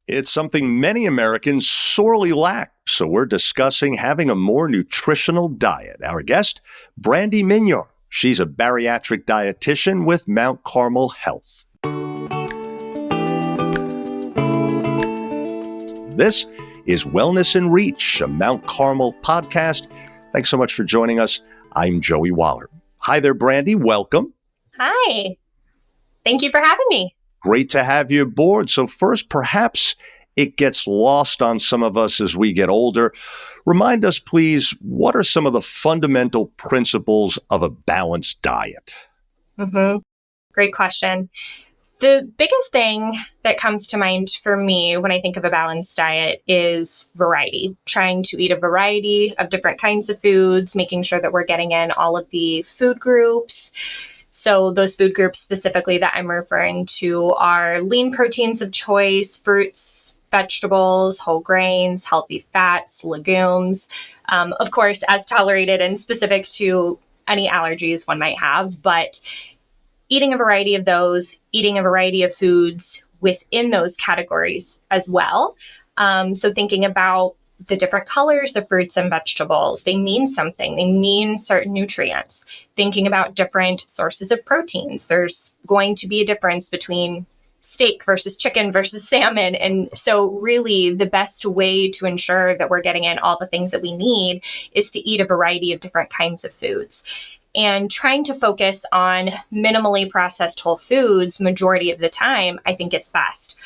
It's something many Americans sorely lack, so we're discussing having a more nutritional diet. Our guest, Brandi Mingyar. She's a bariatric dietitian with Mount Carmel Health. This is Wellness in Reach, a Mount Carmel podcast. Thanks so much for joining us. I'm Joey Waller. Hi there, Brandi. Welcome. Hi. Thank you for having me. Great to have you aboard. So first, perhaps it gets lost on some of us as we get older. Remind us, please, what are some of the fundamental principles of a balanced diet? Great question. The biggest thing that comes to mind for me when I think of a balanced diet is variety. Trying to eat a variety of different kinds of foods, making sure that we're getting in all of the food groups. So those food groups specifically that I'm referring to are lean proteins of choice, fruits, vegetables, whole grains, healthy fats, legumes, of course, as tolerated and specific to any allergies one might have, but eating a variety of those, eating a variety of foods within those categories as well. So thinking about the different colors of fruits and vegetables, they mean something. They mean certain nutrients. Thinking about different sources of proteins. There's going to be a difference between steak versus chicken versus salmon. And so really the best way to ensure that we're getting in all the things that we need is to eat a variety of different kinds of foods. And trying to focus on minimally processed whole foods majority of the time, I think is best.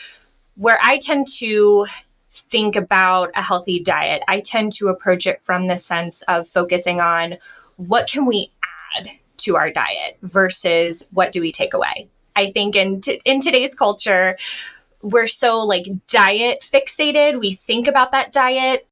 Where I tend to think about a healthy diet, I tend to approach it from the sense of focusing on what can we add to our diet versus what do we take away. I think in today's culture, we're so diet fixated. We think about that diet.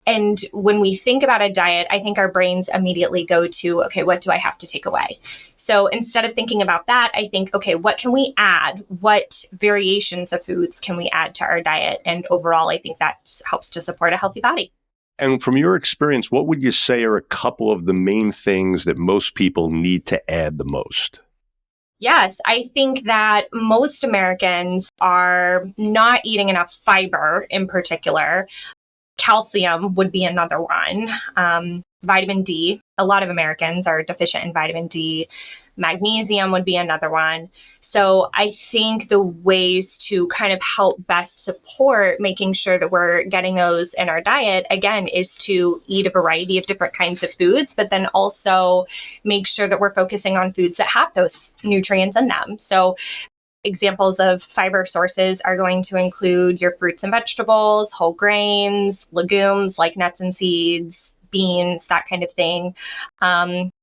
And when we think about a diet, I think our brains immediately go to, okay, what do I have to take away? So instead of thinking about that, I think, okay, what can we add? What variations of foods can we add to our diet? And overall, I think that helps to support a healthy body. And from your experience, what would you say are a couple of the main things that most people need to add the most? Yes, I think that most Americans are not eating enough fiber in particular. Calcium would be another one. Vitamin D. A lot of Americans are deficient in vitamin D. Magnesium would be another one. So I think the ways to kind of help best support making sure that we're getting those in our diet, again, is to eat a variety of different kinds of foods, but then also make sure that we're focusing on foods that have those nutrients in them. So examples of fiber sources are going to include your fruits and vegetables, whole grains, legumes like nuts and seeds, beans, that kind of thing.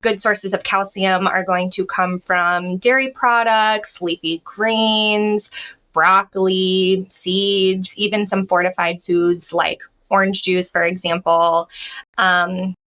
Good sources of calcium are going to come from dairy products, leafy greens, broccoli, seeds, even some fortified foods like orange juice, for example.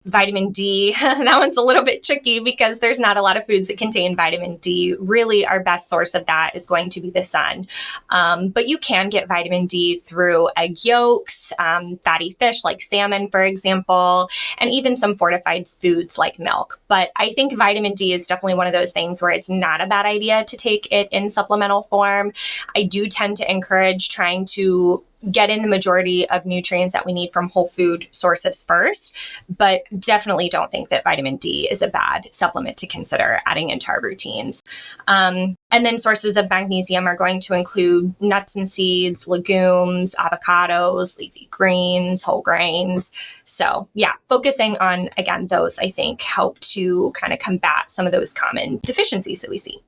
Vitamin D, that one's a little bit tricky because there's not a lot of foods that contain vitamin D. Really, our best source of that is going to be the sun. But you can get vitamin D through egg yolks, fatty fish like salmon, for example, and even some fortified foods like milk. But I think vitamin D is definitely one of those things where it's not a bad idea to take it in supplemental form. I do tend to encourage trying to get in the majority of nutrients that we need from whole food sources first, but definitely don't think that vitamin D is a bad supplement to consider adding into our routines. And then sources of magnesium are going to include nuts and seeds, legumes, avocados, leafy greens, whole grains. So yeah, focusing on, again, those I think help to kind of combat some of those common deficiencies that we see.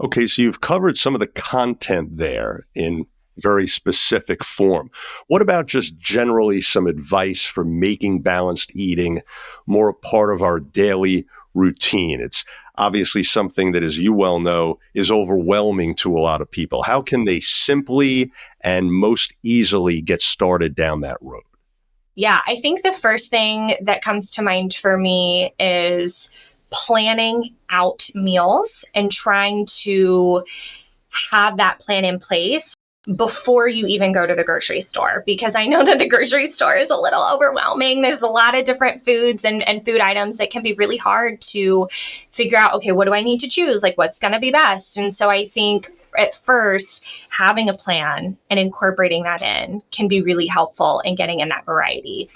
Okay, so you've covered some of the content there in very specific form. What about just generally some advice for making balanced eating more a part of our daily routine? It's obviously something that, as you well know, is overwhelming to a lot of people. How can they simply and most easily get started down that road? Yeah, I think the first thing that comes to mind for me is planning out meals and trying to have that plan in place before you even go to the grocery store, because I know that the grocery store is a little overwhelming. There's a lot of different foods and food items that can be really hard to figure out, okay, what do I need to choose? Like, what's going to be best? And so I think at first, having a plan and incorporating that in can be really helpful in getting in that variety.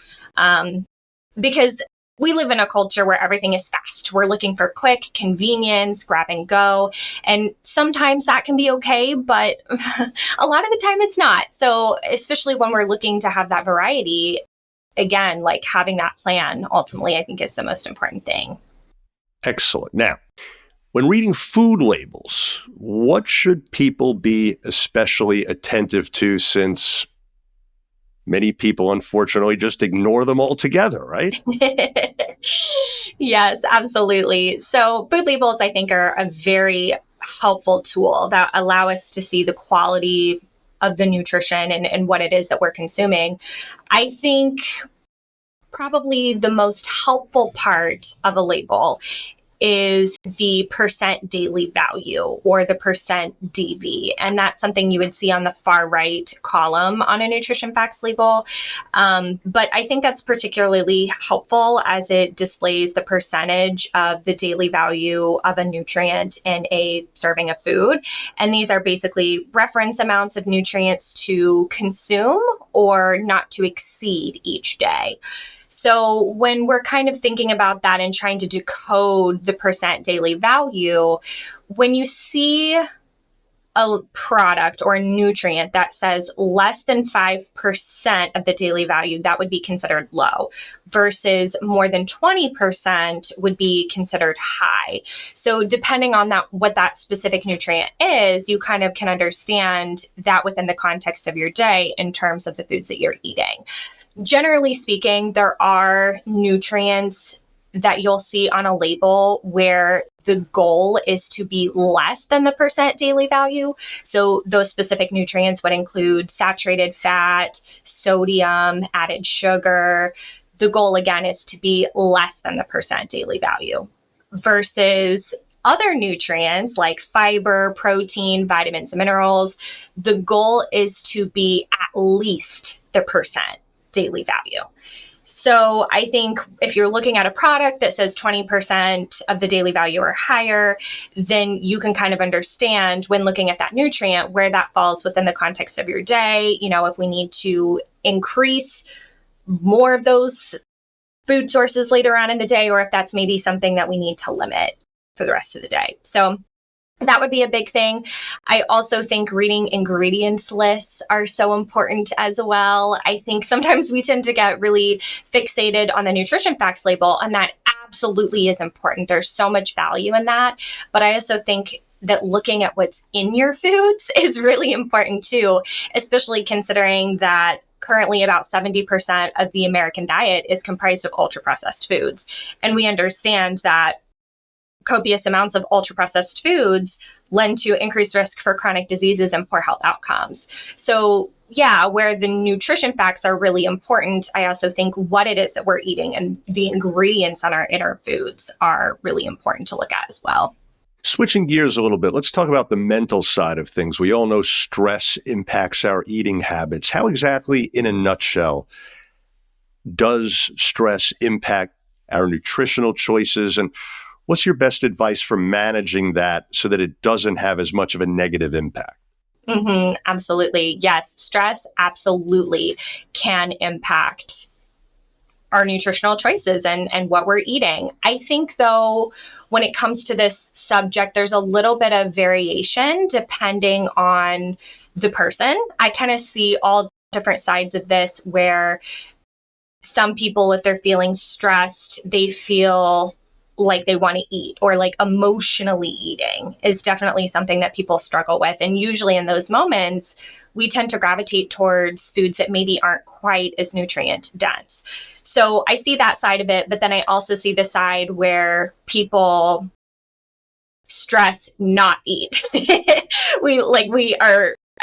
Because we live in a culture where everything is fast. We're looking for quick convenience, grab and go. And sometimes that can be okay, but a lot of the time it's not. So especially when we're looking to have that variety, again, like having that plan ultimately, I think is the most important thing. Excellent. Now, when reading food labels, what should people be especially attentive to, since many people, unfortunately, just ignore them altogether, right? Yes, absolutely. So food labels, I think, are a very helpful tool that allow us to see the quality of the nutrition and what it is that we're consuming. I think probably the most helpful part of a label is the percent daily value, or the percent DV. And that's something you would see on the far right column on a nutrition facts label. But I think that's particularly helpful as it displays the percentage of the daily value of a nutrient in a serving of food. And these are basically reference amounts of nutrients to consume or not to exceed each day. So when we're kind of thinking about that and trying to decode the percent daily value, when you see a product or a nutrient that says less than 5% of the daily value, that would be considered low, versus more than 20% would be considered high. So depending on that, what that specific nutrient is, you kind of can understand that within the context of your day in terms of the foods that you're eating. Generally speaking, there are nutrients that you'll see on a label where the goal is to be less than the percent daily value. So those specific nutrients would include saturated fat, sodium, added sugar. The goal, again, is to be less than the percent daily value, versus other nutrients like fiber, protein, vitamins, and minerals. The goal is to be at least the percent daily value. So I think if you're looking at a product that says 20% of the daily value or higher, then you can kind of understand when looking at that nutrient where that falls within the context of your day. You know, if we need to increase more of those food sources later on in the day, or if that's maybe something that we need to limit for the rest of the day. So that would be a big thing. I also think reading ingredients lists are so important as well. I think sometimes we tend to get really fixated on the nutrition facts label, and that absolutely is important. There's so much value in that. But I also think that looking at what's in your foods is really important too, especially considering that currently about 70% of the American diet is comprised of ultra-processed foods. And we understand that copious amounts of ultra-processed foods lend to increased risk for chronic diseases and poor health outcomes. So yeah, where the nutrition facts are really important, I also think what it is that we're eating and the ingredients in our foods are really important to look at as well. Switching gears a little bit, let's talk about the mental side of things. We all know stress impacts our eating habits. How exactly, in a nutshell, does stress impact our nutritional choices? And what's your best advice for managing that so that it doesn't have as much of a negative impact? Absolutely. Yes. Stress absolutely can impact our nutritional choices and what we're eating. I think, though, when it comes to this subject, there's a little bit of variation depending on the person. I kind of see all different sides of this, where some people, if they're feeling stressed, they feel like they want to eat, or like emotionally eating is definitely something that people struggle with. And usually in those moments, we tend to gravitate towards foods that maybe aren't quite as nutrient dense. So I see that side of it, but then I also see the side where people stress not eat. I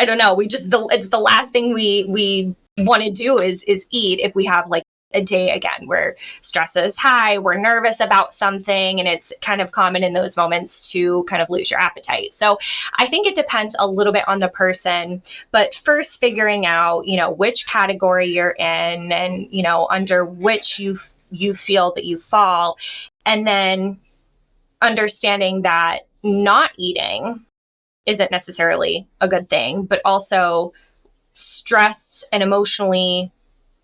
don't know, it's the last thing we want to do is eat if we have like a day again where stress is high, we're nervous about something, and it's kind of common in those moments to kind of lose your appetite. So I think it depends a little bit on the person, but first figuring out, which category you're in and, under which you feel that you fall, and then understanding that not eating isn't necessarily a good thing, but also stress and emotionally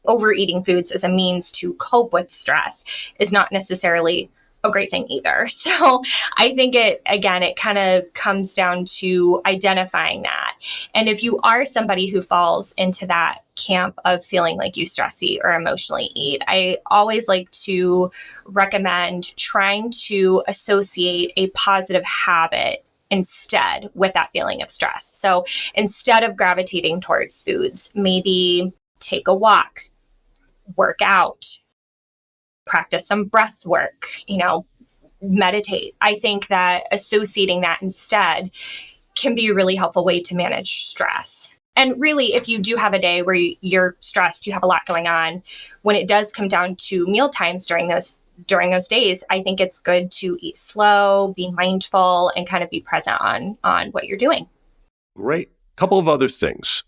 overeating foods as a means to cope with stress is not necessarily a great thing either. So I think it kind of comes down to identifying that. And if you are somebody who falls into that camp of feeling like you stress eat or emotionally eat, I always like to recommend trying to associate a positive habit instead with that feeling of stress. So instead of gravitating towards foods, maybe take a walk, work out, practice some breath work, meditate. I think that associating that instead can be a really helpful way to manage stress. And really, if you do have a day where you're stressed, you have a lot going on, when it does come down to meal times during those days, I think it's good to eat slow, be mindful, and kind of be present on what you're doing. Great. Couple of other things.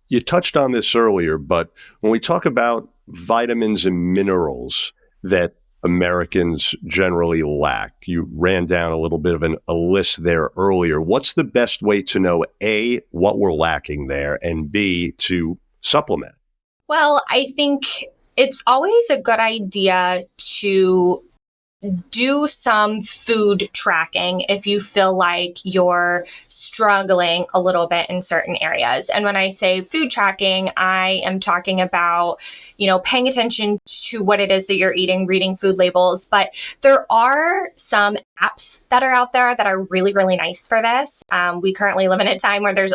You touched on this earlier, but when we talk about vitamins and minerals that Americans generally lack, you ran down a little bit of a list there earlier. What's the best way to know, A, what we're lacking there, and B, to supplement? Well, I think it's always a good idea to do some food tracking if you feel like you're struggling a little bit in certain areas. And when I say food tracking, I am talking about, paying attention to what it is that you're eating, reading food labels. But there are some apps that are out there that are really, really nice for this. We currently live in a time where there's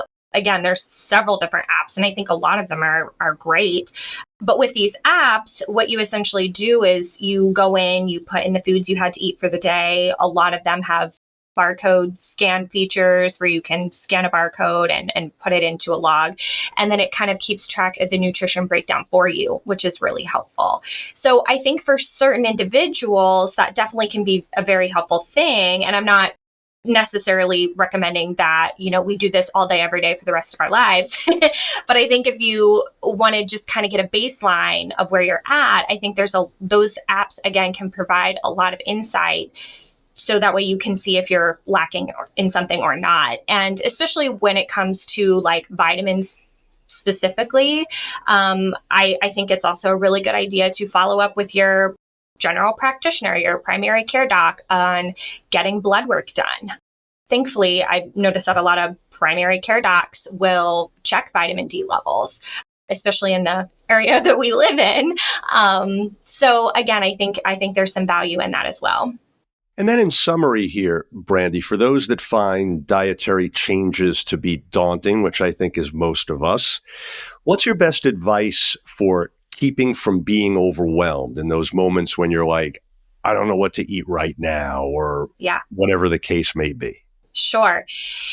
several different apps, and I think a lot of them are great. But with these apps, what you essentially do is you go in, you put in the foods you had to eat for the day. A lot of them have barcode scan features where you can scan a barcode and put it into a log. And then it kind of keeps track of the nutrition breakdown for you, which is really helpful. So I think for certain individuals, that definitely can be a very helpful thing. And I'm not necessarily recommending that, we do this all day, every day for the rest of our lives. But I think if you want to just kind of get a baseline of where you're at, I think those apps, again, can provide a lot of insight. So that way you can see if you're lacking in something or not. And especially when it comes to like vitamins specifically, I think it's also a really good idea to follow up with your general practitioner, your primary care doc, on getting blood work done. Thankfully, I've noticed that a lot of primary care docs will check vitamin D levels, especially in the area that we live in. So again, I think there's some value in that as well. And then in summary here, Brandi, for those that find dietary changes to be daunting, which I think is most of us, what's your best advice for keeping from being overwhelmed in those moments when you're like, I don't know what to eat right now, or whatever the case may be? Sure.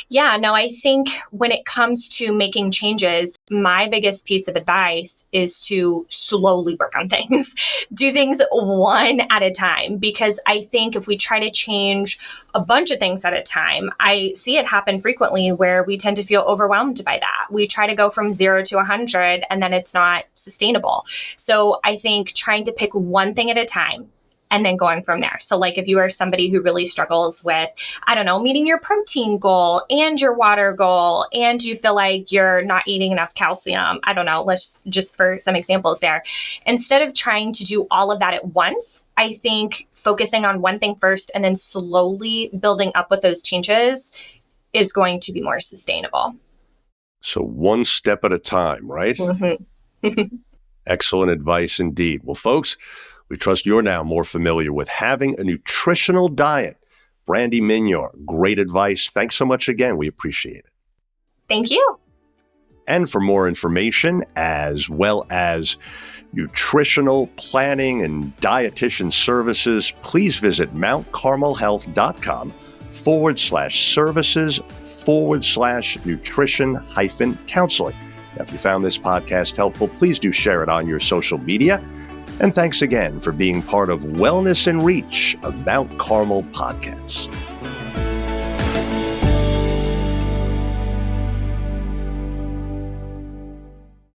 Yeah, no, I think when it comes to making changes, my biggest piece of advice is to slowly work on things. Do things one at a time, because I think if we try to change a bunch of things at a time, I see it happen frequently where we tend to feel overwhelmed by that. We try to go from 0 to 100 and then it's not sustainable. So I think trying to pick one thing at a time and then going from there. So like if you are somebody who really struggles with, meeting your protein goal and your water goal, and you feel like you're not eating enough calcium, let's just for some examples there. Instead of trying to do all of that at once, I think focusing on one thing first and then slowly building up with those changes is going to be more sustainable. So one step at a time, right? Mm-hmm. Excellent advice indeed. Well, folks, we trust you're now more familiar with having a nutritional diet. Brandi Mingyar, great advice. Thanks so much again. We appreciate it. Thank you. And for more information, as well as nutritional planning and dietitian services, please visit mountcarmelhealth.com/services/nutrition-counseling. Now, if you found this podcast helpful, please do share it on your social media. And thanks again for being part of Wellness in Reach, a Mount Carmel podcast.